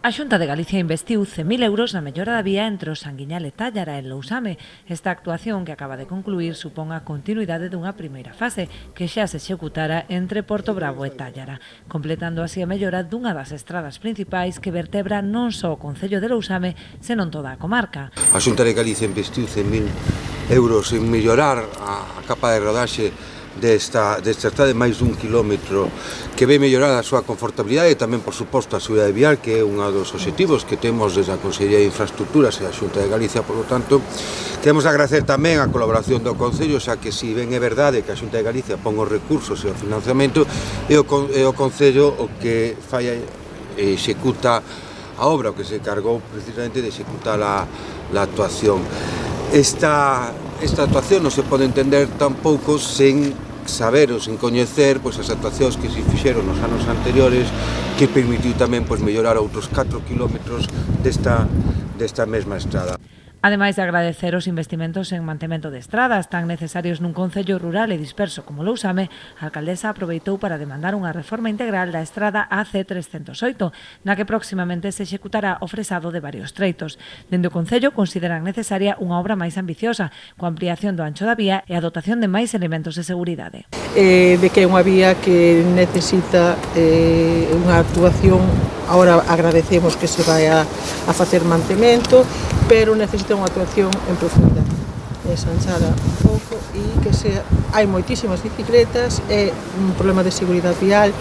A Xunta de Galicia investiu 100.000 euros na mellora da vía entre o Sanguiñal e Tállara en Lousame. Esta actuación, que acaba de concluir, supón a continuidade dunha primeira fase que xa se executara entre Porto Bravo e Tállara, completando así a mellora dunha das estradas principais que vertebra non só o concello de Lousame, senón toda a comarca. A Xunta de Galicia investiu 100.000 euros en mellorar a capa de rodaxe desta estrada de máis dun quilómetro, que ve mellorar a súa confortabilidade e tamén, por suposto, a seguridade vial, que é un dos obxectivos que temos desde a Consellería de Infraestructuras e a Xunta de Galicia. Por lo tanto, queremos agradecer tamén a colaboración do Concello, xa que si ben é verdade que a Xunta de Galicia pon os recursos e o financiamento, é o Concello o que falla e executa a obra, o que se cargou precisamente de executar a actuación. Esta actuación non se pode entender tampouco sen saber ou sen coñecer as actuacións que se fixeron nos anos anteriores, que permitiu tamén mellorar outros 4 kilómetros desta mesma estrada. Ademais de agradecer os investimentos en mantemento de estradas tan necesarios nun concello rural e disperso como Lousame, a alcaldesa aproveitou para demandar unha reforma integral da estrada AC308, na que próximamente se executará o fresado de varios treitos. Dende o concello consideran necesaria unha obra máis ambiciosa, coa ampliación do ancho da vía e a dotación de máis elementos de seguridade. De que é unha vía que necesita unha actuación. Agora agradecemos que se vai a facer mantemento, pero necesita unha actuación en profundidade, ensanchada un pouco e que hai moitísimas bicicletas, é un problema de seguridade vial.